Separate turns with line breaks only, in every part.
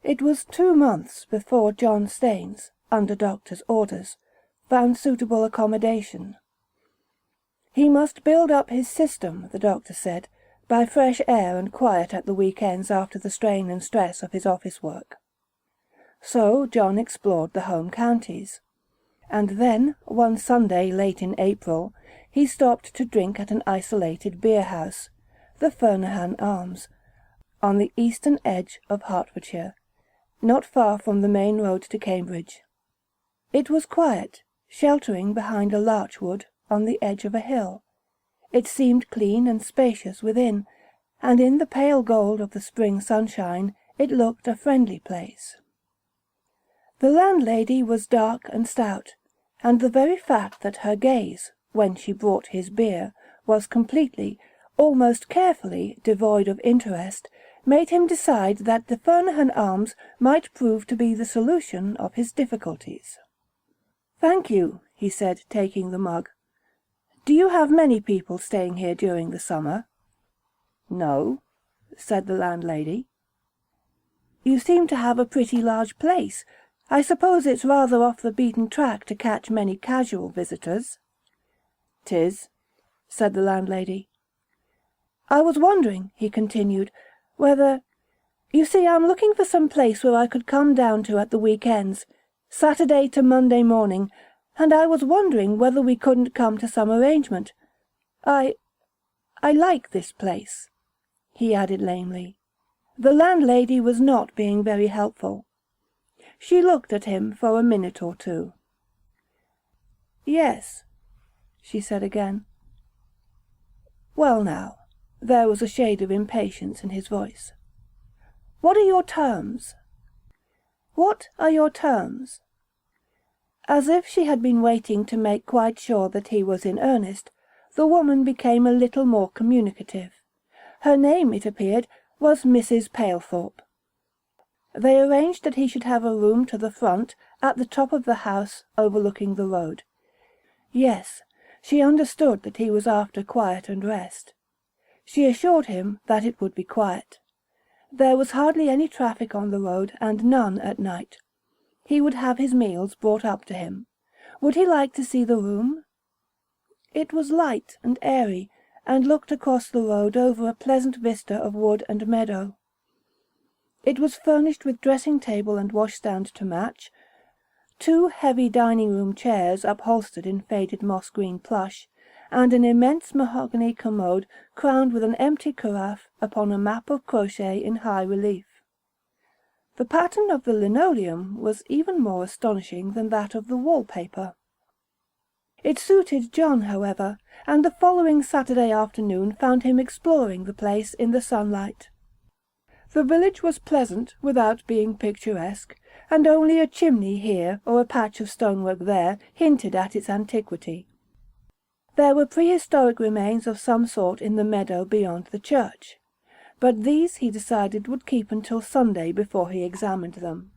It was 2 months before John Staines, under doctor's orders, found suitable accommodation. He must build up his system, the doctor said, by fresh air and quiet at the weekends after the strain and stress of his office work. So John explored the home counties. And then, one Sunday late in April, he stopped to drink at an isolated beer-house, the Fernaham Arms, on the eastern edge of Hertfordshire, not far from the main road to Cambridge. It was quiet, sheltering behind a larch-wood on the edge of a hill. It seemed clean and spacious within, and in the pale gold of the spring sunshine it looked a friendly place. The landlady was dark and stout, and the very fact that her gaze, when she brought his beer, was completely, almost carefully, devoid of interest, made him decide that the Fernaham Arms might prove to be the solution of his difficulties. "Thank you," he said, taking the mug. "Do you have many people staying here during the summer?" "No," said the landlady. "You seem to have a pretty large place. I suppose it's rather off the beaten track to catch many casual visitors." "'Tis," said the landlady. "I was wondering," he continued, "whether— You see, I'm looking for some place where I could come down to at the weekends, Saturday to Monday morning, and I was wondering whether we couldn't come to some arrangement. I like this place," he added lamely. The landlady was not being very helpful. She looked at him for a minute or two. "Yes," she said again. "Well now," there was a shade of impatience in his voice. "What are your terms?" "What are your terms?" As if she had been waiting to make quite sure that he was in earnest, the woman became a little more communicative. Her name, it appeared, was Mrs. Palethorpe. They arranged that he should have a room to the front, at the top of the house, overlooking the road. Yes, she understood that he was after quiet and rest. She assured him that it would be quiet. There was hardly any traffic on the road, and none at night. He would have his meals brought up to him. Would he like to see the room? It was light and airy, and looked across the road over a pleasant vista of wood and meadow. It was furnished with dressing-table and washstand to match, 2 heavy dining-room chairs upholstered in faded moss-green plush, and an immense mahogany commode crowned with an empty carafe upon a map of crochet in high relief. The pattern of the linoleum was even more astonishing than that of the wall-paper. It suited John, however, and the following Saturday afternoon found him exploring the place in the sunlight. The village was pleasant without being picturesque, and only a chimney here or a patch of stonework there hinted at its antiquity. There were prehistoric remains of some sort in the meadow beyond the church, but these he decided would keep until Sunday before he examined them.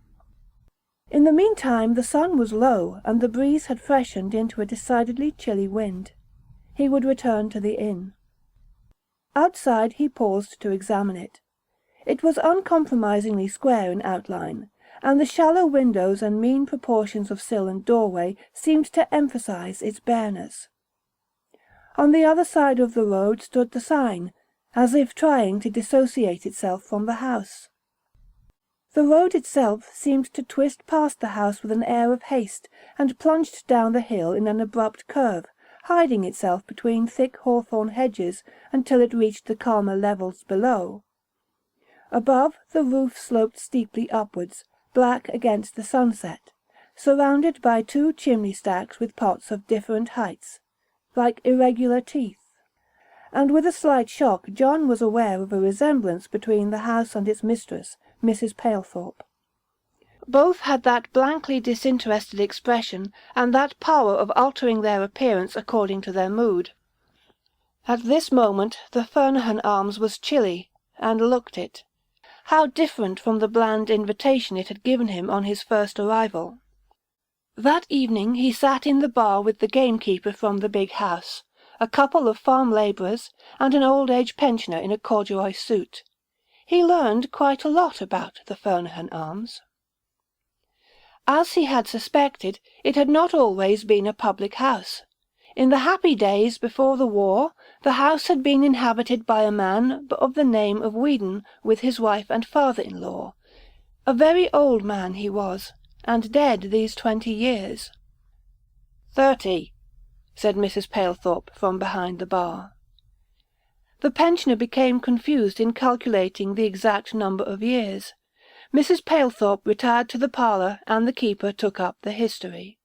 In the meantime the sun was low, and the breeze had freshened into a decidedly chilly wind. He would return to the inn. Outside he paused to examine it. It was uncompromisingly square in outline, and the shallow windows and mean proportions of sill and doorway seemed to emphasize its bareness. On the other side of the road stood the sign, as if trying to dissociate itself from the house. The road itself seemed to twist past the house with an air of haste, and plunged down the hill in an abrupt curve, hiding itself between thick hawthorn hedges until it reached the calmer levels below. Above, the roof sloped steeply upwards, black against the sunset, surrounded by 2 chimney-stacks with pots of different heights, like irregular teeth. And with a slight shock John was aware of a resemblance between the house and its mistress, Mrs. Palethorpe. Both had that blankly disinterested expression and that power of altering their appearance according to their mood. At this moment the Fernaham Arms was chilly, and looked it. How different from the bland invitation it had given him on his first arrival. That evening he sat in the bar with the gamekeeper from the big house, a couple of farm labourers, and an old-age pensioner in a corduroy suit. he learned quite a lot about the Fernahon Arms. As he had suspected, it had not always been a public house. In the happy days before the war, the house had been inhabited by a man of the name of Weedon, with his wife and father-in-law. A very old man he was, and dead these 20 years. 30, said Mrs. Palethorpe from behind the bar. The pensioner became confused in calculating the exact number of years. Mrs. Palethorpe retired to the parlour, and the keeper took up the history.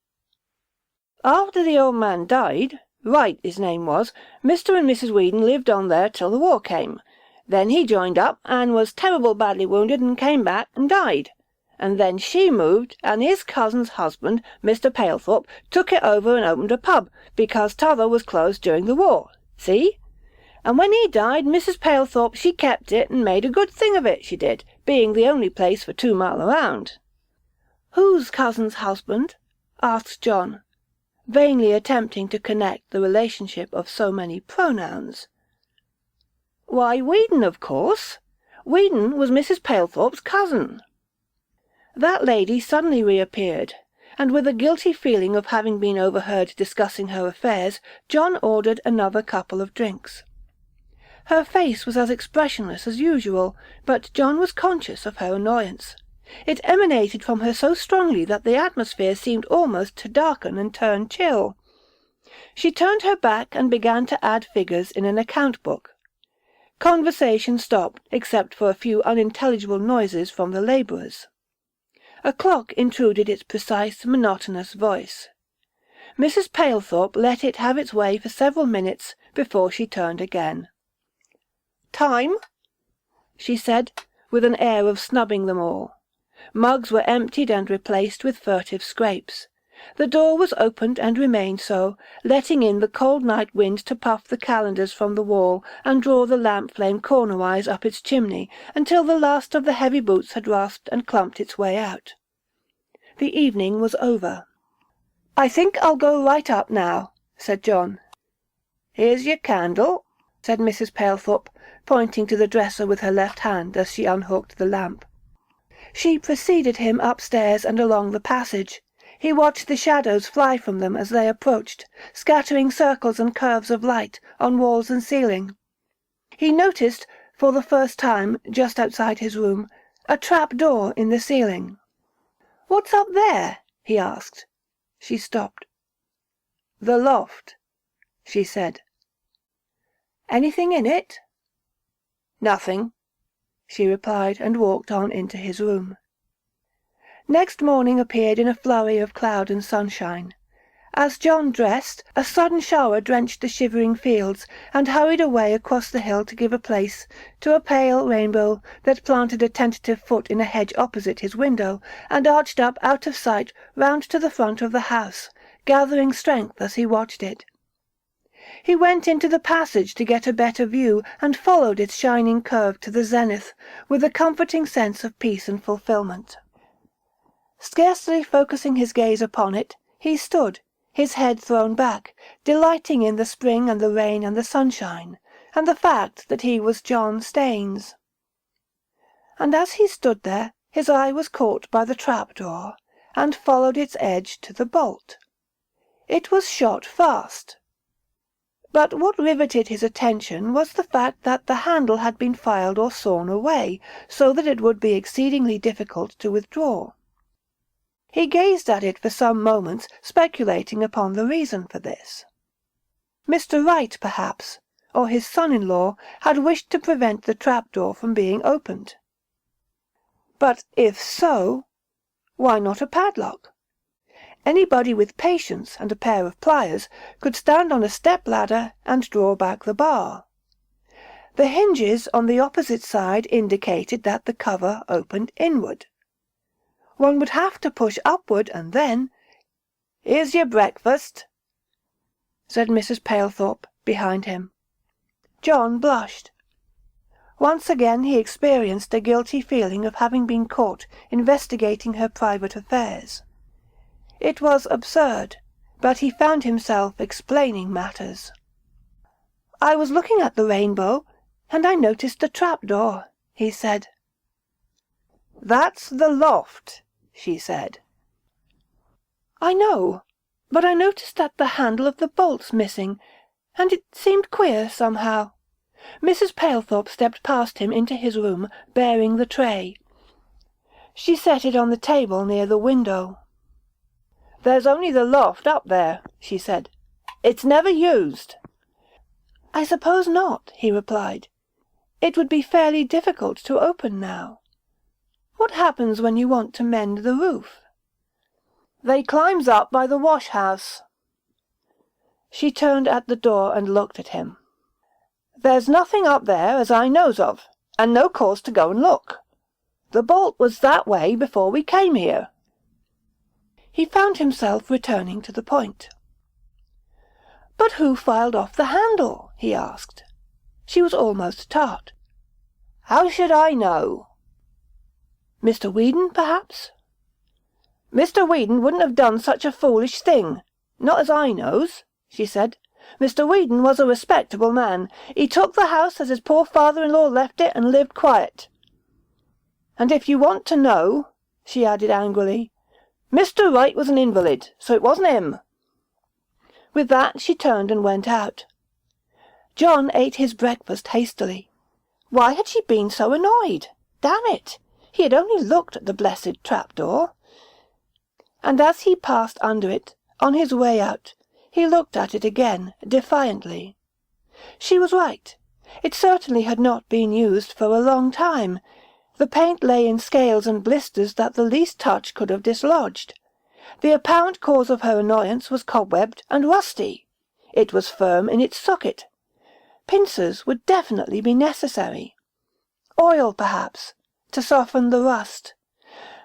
After the old man died, Wright his name was, Mr. and Mrs. Weedon lived on there till the war came. Then he joined up, and was terrible badly wounded, and came back and died. And then she moved, and his cousin's husband, Mr. Palethorpe, took it over and opened a pub, because t'other was closed during the war. See? And when he died, Mrs. Palethorpe, she kept it and made a good thing of it, she did, being the only place for 2 mile around. Whose cousin's husband? Asked John, vainly attempting to connect the relationship of so many pronouns. Why, Weedon, of course. Weedon was Mrs. Palethorpe's cousin. That lady suddenly reappeared, and with a guilty feeling of having been overheard discussing her affairs, John ordered another couple of drinks. Her face was as expressionless as usual, but John was conscious of her annoyance. It emanated from her so strongly that the atmosphere seemed almost to darken and turn chill. She turned her back and began to add figures in an account-book. Conversation stopped, except for a few unintelligible noises from the labourers. A clock intruded its precise, monotonous voice. Mrs. Palethorpe let it have its way for several minutes before she turned again. "Time?" she said, with an air of snubbing them all. Mugs were emptied and replaced with furtive scrapes. The door was opened and remained so, letting in the cold night wind to puff the calendars from the wall and draw the lamp-flame cornerwise up its chimney, until the last of the heavy boots had rasped and clumped its way out. The evening was over. "I think I'll go right up now," said John. "Here's your candle," said Mrs. Palethorpe, pointing to the dresser with her left hand as she unhooked the lamp. She preceded him upstairs and along the passage. He watched the shadows fly from them as they approached, scattering circles and curves of light on walls and ceiling. He noticed, for the first time, just outside his room, a trap-door in the ceiling. "What's up there?" he asked. She stopped. "The loft," she said. "Anything in it?" "Nothing," she replied, and walked on into his room. Next morning appeared in a flurry of cloud and sunshine. As John dressed, a sudden shower drenched the shivering fields, and hurried away across the hill to give place to a pale rainbow that planted a tentative foot in a hedge opposite his window, and arched up out of sight round to the front of the house, gathering strength as he watched it. He went into the passage to get a better view, and followed its shining curve to the zenith, with a comforting sense of peace and fulfilment. Scarcely focusing his gaze upon it, he stood, his head thrown back, delighting in the spring and the rain and the sunshine, and the fact that he was John Staines. And as he stood there, his eye was caught by the trapdoor, and followed its edge to the bolt. It was shot fast. But what riveted his attention was the fact that the handle had been filed or sawn away, so that it would be exceedingly difficult to withdraw. He gazed at it for some moments, speculating upon the reason for this. Mr. Wright, perhaps, or his son-in-law, had wished to prevent the trapdoor from being opened. But if so, why not a padlock? Anybody with patience and a pair of pliers could stand on a step-ladder and draw back the bar. The hinges on the opposite side indicated that the cover opened inward. One would have to push upward, and then— "Here's your breakfast," said Mrs. Palethorpe behind him. John blushed. Once again he experienced a guilty feeling of having been caught investigating her private affairs. It was absurd, but he found himself explaining matters. "I was looking at the rainbow, and I noticed the trapdoor," he said. "That's the loft," she said. "I know, but I noticed that the handle of the bolt's missing, and it seemed queer somehow." Mrs. Palethorpe stepped past him into his room, bearing the tray. She set it on the table near the window. "There's only the loft up there," she said. "It's never used." "I suppose not," he replied. "It would be fairly difficult to open now. What happens when you want to mend the roof?" "They climbs up by the wash-house." She turned at the door and looked at him. "There's nothing up there as I knows of, and no cause to go and look. The bolt was that way before we came here." He found himself returning to the point. "But who filed off the handle?" he asked. She was almost tart. "How should I know?" "Mr. Weedon, perhaps?" "Mr. Weedon wouldn't have done such a foolish thing, not as I knows," she said. "Mr. Weedon was a respectable man. He took the house as his poor father-in-law left it and lived quiet. And if you want to know," she added angrily, "Mr. Wright was an invalid, so it wasn't him." With that she turned and went out. John ate his breakfast hastily. Why had she been so annoyed? Damn it! He had only looked at the blessed trapdoor. And as he passed under it, on his way out, he looked at it again, defiantly. She was right. It certainly had not been used for a long time. The paint lay in scales and blisters that the least touch could have dislodged. The apparent cause of her annoyance was cobwebbed and rusty. It was firm in its socket. Pincers would definitely be necessary. Oil, perhaps, to soften the rust.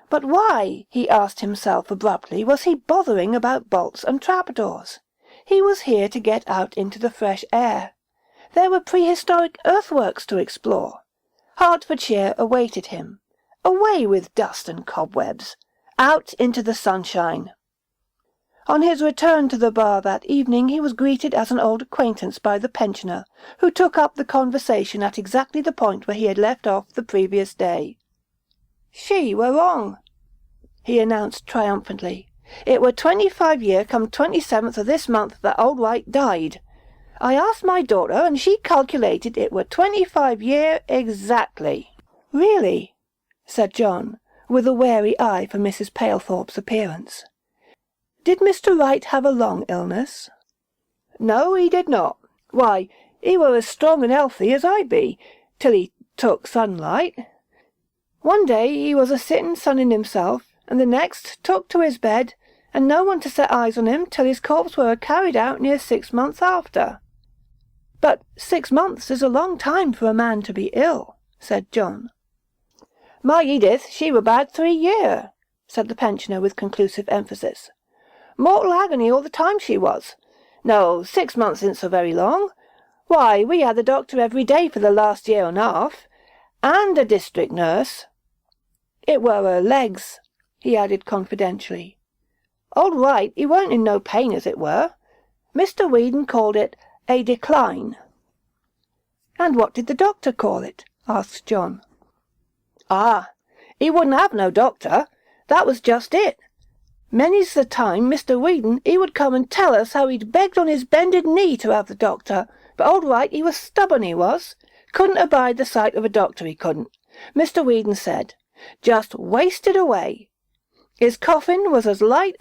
But why, he asked himself abruptly, was he bothering about bolts and trapdoors? He was here to get out into the fresh air. There were prehistoric earthworks to explore. Hertfordshire awaited him. Away with dust and cobwebs. Out into the sunshine. On his return to the bar that evening he was greeted as an old acquaintance by the pensioner, who took up the conversation at exactly the point where he had left off the previous day. "She were wrong," he announced triumphantly. "It were 25 year come 27th of this month that old Wright died. I asked my daughter, and she calculated it were 25 year exactly." "Really?" said John, with a wary eye for Mrs. Palethorpe's appearance. "Did Mr. Wright have a long illness?" "No, he did not. Why, he were as strong and healthy as I be, till he took sunlight. One day he was a-sitting sunning himself, and the next took to his bed, and no one to set eyes on him till his corpse were carried out near 6 months after." "But 6 months is a long time for a man to be ill," said John. "My Edith, she were bad 3 year," said the pensioner with conclusive emphasis. "Mortal agony all the time she was. No, 6 months isn't so very long. Why, we had the doctor every day for the last year and a half, and a district nurse. It were her legs," he added confidentially. "Old Wright, he weren't in no pain as it were. Mr. Weedon called it a decline." "And what did the doctor call it?" asked John. "Ah, he wouldn't have no doctor. That was just it. Many's the time Mr. Weedon, he would come and tell us how he'd begged on his bended knee to have the doctor, but old Wright, he was stubborn, he was. Couldn't abide the sight of a doctor, he couldn't. Mr. Weedon said, just wasted away. His coffin was as light,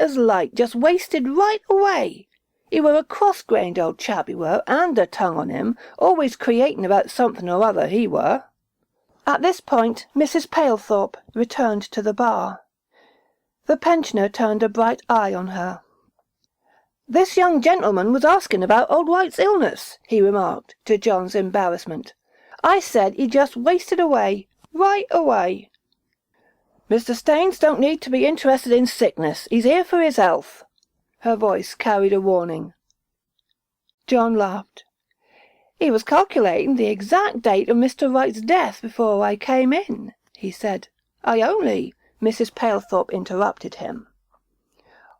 just wasted right away. He were a cross-grained old chap, he were, and a tongue on him, always creating about something or other, he were." At this point Mrs. Palethorpe returned to the bar. The pensioner turned a bright eye on her. "This young gentleman was asking about old Wright's illness," he remarked, to John's embarrassment. "I said he just wasted away, right away." "Mr. Staines don't need to be interested in sickness. He's here for his health." Her voice carried a warning. John laughed. "He was calculating the exact date of Mr. Wright's death before I came in," he said. "I only—" Mrs. Palethorpe interrupted him.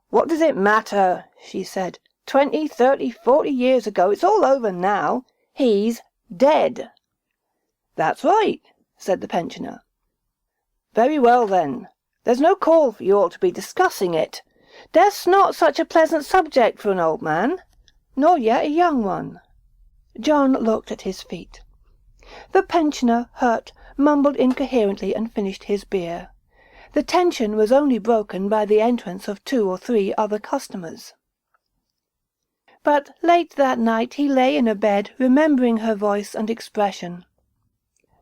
"What does it matter?" she said. 20, 30, 40 years ago. It's all over now. He's dead." "That's right," said the pensioner. "Very well, then. There's no call for you all to be discussing it. Death's not such a pleasant subject for an old man, nor yet a young one." John looked at his feet. The pensioner, hurt, mumbled incoherently and finished his beer. The tension was only broken by the entrance of 2 or 3 other customers. But late that night he lay in a bed, remembering her voice and expression.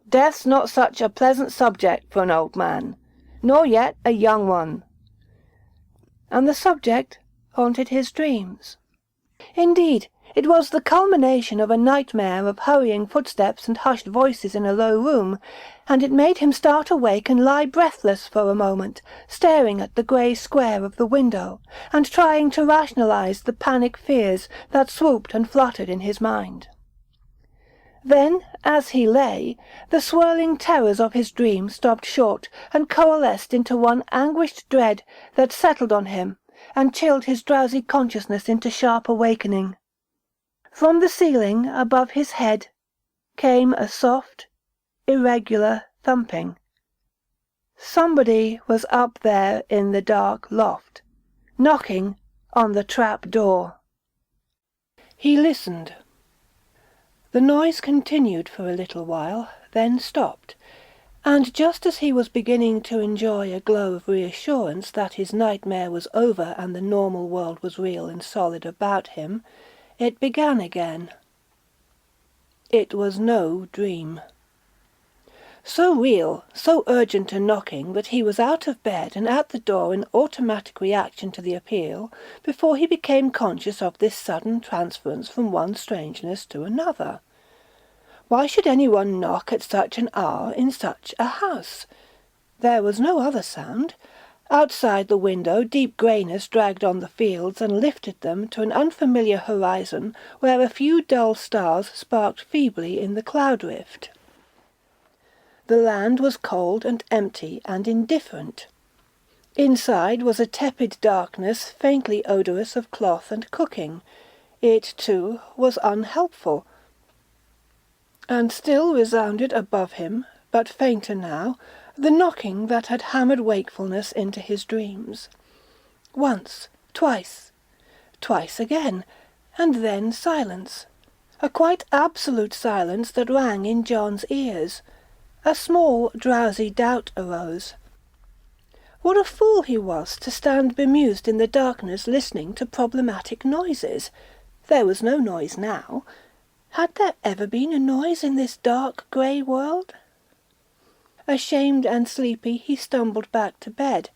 "Death's not such a pleasant subject for an old man, nor yet a young one." And the subject haunted his dreams. Indeed, it was the culmination of a nightmare of hurrying footsteps and hushed voices in a low room, and it made him start awake and lie breathless for a moment, staring at the grey square of the window, and trying to rationalize the panic fears that swooped and fluttered in his mind. Then, as he lay, the swirling terrors of his dream stopped short and coalesced into one anguished dread that settled on him and chilled his drowsy consciousness into sharp awakening. From the ceiling above his head came a soft, irregular thumping. Somebody was up there in the dark loft, knocking on the trap-door. He listened. The noise continued for a little while, then stopped, and just as he was beginning to enjoy a glow of reassurance that his nightmare was over and the normal world was real and solid about him, it began again. It was no dream. So real, so urgent a knocking that he was out of bed and at the door in automatic reaction to the appeal before he became conscious of this sudden transference from one strangeness to another. Why should anyone knock at such an hour in such a house? There was no other sound. Outside the window deep greyness dragged on the fields and lifted them to an unfamiliar horizon where a few dull stars sparked feebly in the cloud rift. The land was cold and empty and indifferent. Inside was a tepid darkness faintly odorous of cloth and cooking. It, too, was unhelpful. And still resounded above him, but fainter now, the knocking that had hammered wakefulness into his dreams. Once, twice again, and then silence. A quite absolute silence that rang in John's ears. A small, drowsy doubt arose. What a fool he was to stand bemused in the darkness listening to problematic noises. There was no noise now. Had there ever been a noise in this dark, grey world? Ashamed and sleepy, he stumbled back to bed.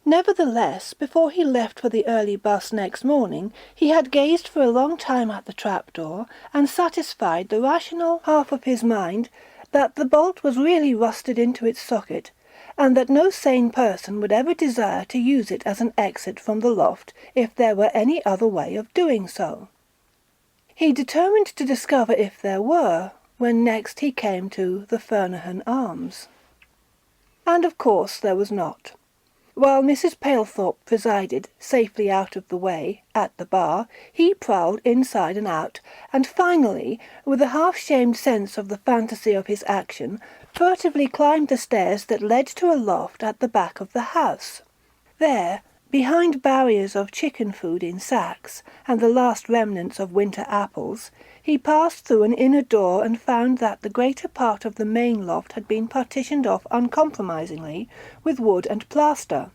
Nevertheless, before he left for the early bus next morning, he had gazed for a long time at the trapdoor, and satisfied the rational half of his mind that the bolt was really rusted into its socket, and that no sane person would ever desire to use it as an exit from the loft if there were any other way of doing so. He determined to discover if there were, when next he came to the Fernahon Arms. And of course there was not. While Mrs. Palethorpe presided, safely out of the way, at the bar, he prowled inside and out, and finally, with a half-shamed sense of the fantasy of his action, furtively climbed the stairs that led to a loft at the back of the house. There, behind barriers of chicken food in sacks, and the last remnants of winter apples, he passed through an inner door and found that the greater part of the main loft had been partitioned off uncompromisingly with wood and plaster,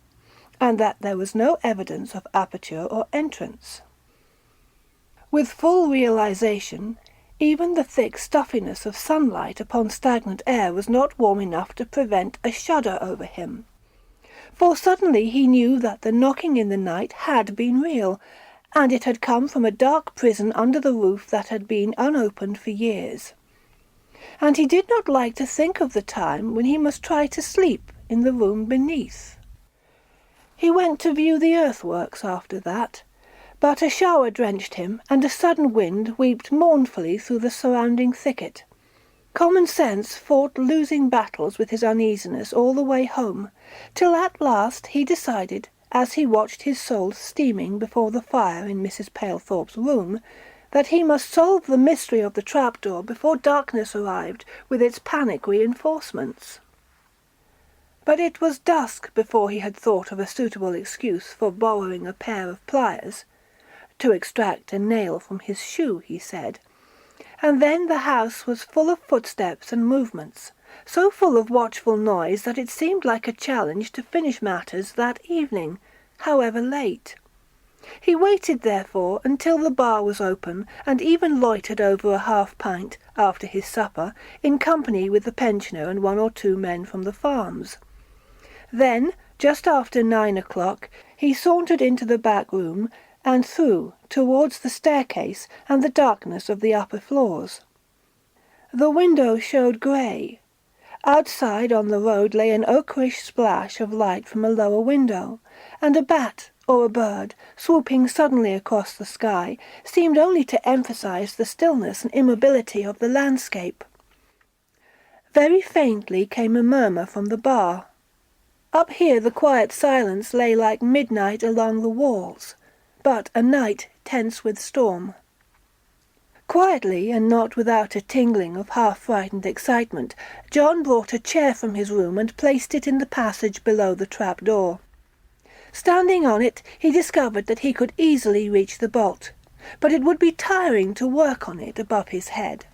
and that there was no evidence of aperture or entrance. With full realization, even the thick stuffiness of sunlight upon stagnant air was not warm enough to prevent a shudder over him. For suddenly he knew that the knocking in the night had been real, and it had come from a dark prison under the roof that had been unopened for years. And he did not like to think of the time when he must try to sleep in the room beneath. He went to view the earthworks after that, but a shower drenched him, and a sudden wind wept mournfully through the surrounding thicket. Common sense fought losing battles with his uneasiness all the way home, till at last he decided, as he watched his soul steaming before the fire in Mrs. Palethorpe's room, that he must solve the mystery of the trapdoor before darkness arrived with its panic reinforcements. But it was dusk before he had thought of a suitable excuse for borrowing a pair of pliers, to extract a nail from his shoe, he said, and then the house was full of footsteps and movements, so full of watchful noise that it seemed like a challenge to finish matters that evening, however late. He waited, therefore, until the bar was open, and even loitered over a half-pint, after his supper, in company with the pensioner and 1 or 2 men from the farms. Then, just after 9 o'clock, he sauntered into the back room, and through, towards the staircase and the darkness of the upper floors. The window showed grey. Outside on the road lay an ochreish splash of light from a lower window, and a bat, or a bird, swooping suddenly across the sky, seemed only to emphasize the stillness and immobility of the landscape. Very faintly came a murmur from the bar. Up here the quiet silence lay like midnight along the walls, but a night tense with storm. Quietly, and not without a tingling of half-frightened excitement, John brought a chair from his room and placed it in the passage below the trap-door. Standing on it, he discovered that he could easily reach the bolt, but it would be tiring to work on it above his head.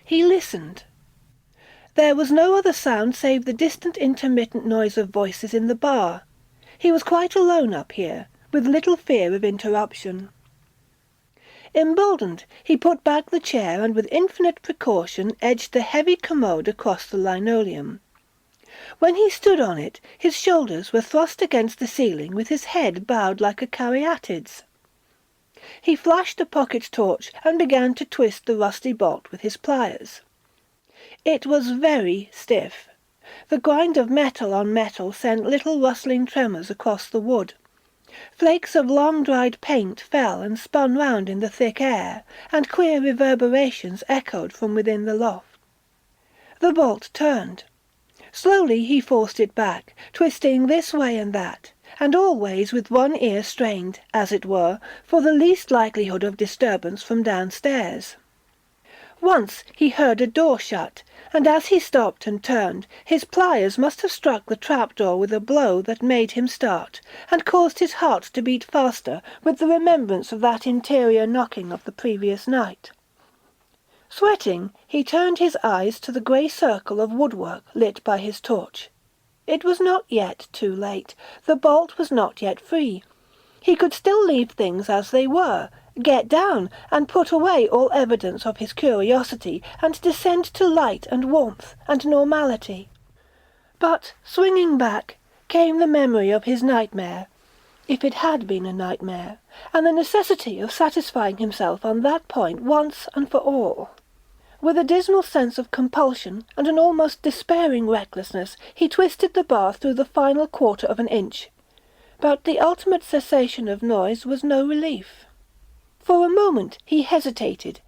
He listened. There was no other sound save the distant intermittent noise of voices in the bar. He was quite alone up here, with little fear of interruption. Emboldened, he put back the chair and with infinite precaution edged the heavy commode across the linoleum. When he stood on it, his shoulders were thrust against the ceiling with his head bowed like a caryatid's. He flashed a pocket torch and began to twist the rusty bolt with his pliers. It was very stiff. The grind of metal on metal sent little rustling tremors across the wood. Flakes of long-dried paint fell and spun round in the thick air, and queer reverberations echoed from within the loft. The bolt turned. Slowly he forced it back, twisting this way and that, and always with one ear strained, as it were, for the least likelihood of disturbance from downstairs. Once he heard a door shut, and as he stopped and turned, his pliers must have struck the trapdoor with a blow that made him start, and caused his heart to beat faster with the remembrance of that interior knocking of the previous night. Sweating, he turned his eyes to the grey circle of woodwork lit by his torch. It was not yet too late. The bolt was not yet free. He could still leave things as they were, get down, and put away all evidence of his curiosity, and descend to light and warmth and normality. But, swinging back, came the memory of his nightmare, if it had been a nightmare, and the necessity of satisfying himself on that point once and for all. With a dismal sense of compulsion and an almost despairing recklessness, he twisted the bar through the final quarter of an inch. But the ultimate cessation of noise was no relief. For a moment he hesitated.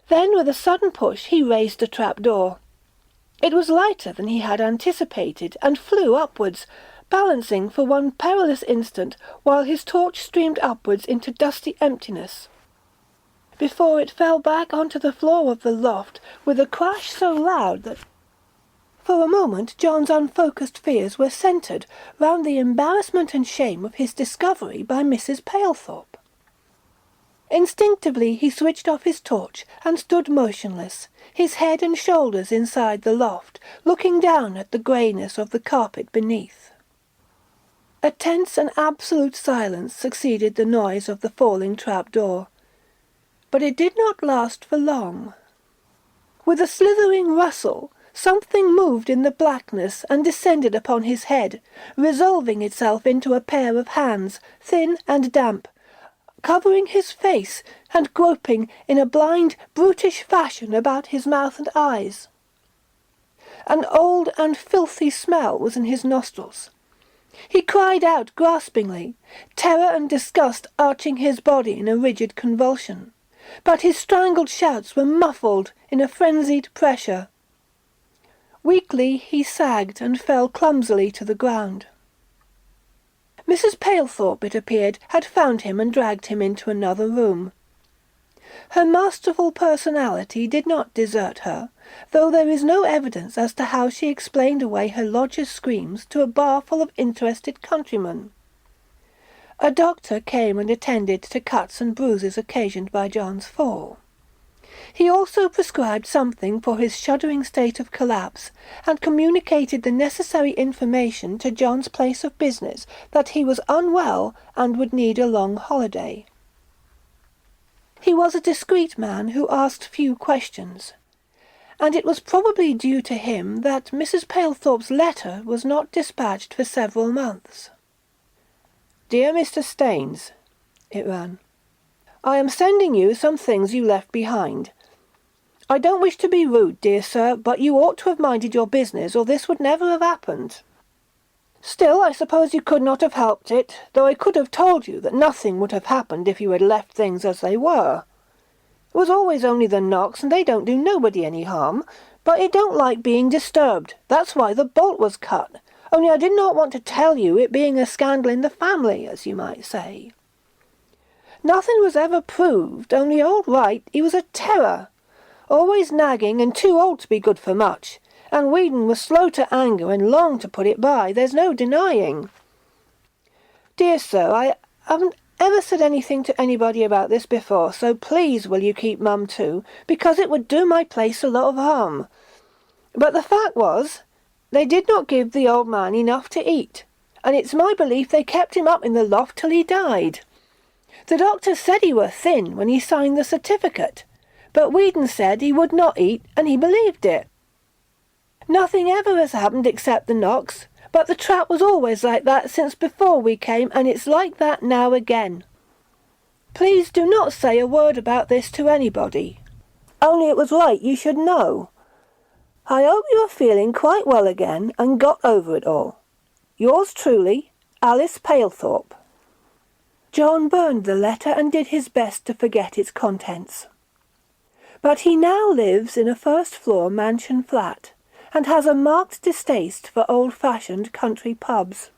Then with a sudden push he raised the trap-door. It was lighter than he had anticipated, and flew upwards, balancing for one perilous instant while his torch streamed upwards into dusty emptiness, before it fell back onto the floor of the loft with a crash so loud that for a moment John's unfocused fears were centred round the embarrassment and shame of his discovery by Mrs. Palethorpe. Instinctively he switched off his torch and stood motionless, his head and shoulders inside the loft, looking down at the greyness of the carpet beneath. A tense and absolute silence succeeded the noise of the falling trap-door, but it did not last for long. With a slithering rustle, something moved in the blackness and descended upon his head, resolving itself into a pair of hands, thin and damp, covering his face and groping in a blind, brutish fashion about his mouth and eyes. An old and filthy smell was in his nostrils. He cried out graspingly, terror and disgust arching his body in a rigid convulsion, but his strangled shouts were muffled in a frenzied pressure. Weakly he sagged and fell clumsily to the ground. Mrs. Palethorpe, it appeared, had found him and dragged him into another room. Her masterful personality did not desert her, though there is no evidence as to how she explained away her lodger's screams to a bar full of interested countrymen. A doctor came and attended to cuts and bruises occasioned by John's fall. He also prescribed something for his shuddering state of collapse, and communicated the necessary information to John's place of business that he was unwell and would need a long holiday. He was a discreet man who asked few questions, and it was probably due to him that Mrs. Palethorpe's letter was not dispatched for several months. "Dear Mr. Staines," it ran, "I am sending you some things you left behind. I don't wish to be rude, dear sir, but you ought to have minded your business, or this would never have happened. Still, I suppose you could not have helped it, though I could have told you that nothing would have happened if you had left things as they were. It was always only the knocks, and they don't do nobody any harm, but it don't like being disturbed. That's why the bolt was cut, only I did not want to tell you, it being a scandal in the family, as you might say. Nothing was ever proved, only old Wright, he was a terror, always nagging and too old to be good for much, and Weedon was slow to anger and long to put it by, there's no denying. Dear sir, I haven't ever said anything to anybody about this before, so please will you keep Mum too, because it would do my place a lot of harm. But the fact was, they did not give the old man enough to eat, and it's my belief they kept him up in the loft till he died. The doctor said he were thin when he signed the certificate, but Weedon said he would not eat, and he believed it. Nothing ever has happened except the knocks, but the trap was always like that since before we came, and it's like that now again. Please do not say a word about this to anybody. Only it was right you should know. I hope you are feeling quite well again and got over it all. Yours truly, Alice Palethorpe." John burned the letter and did his best to forget its contents. But he now lives in a first-floor mansion flat, and has a marked distaste for old-fashioned country pubs.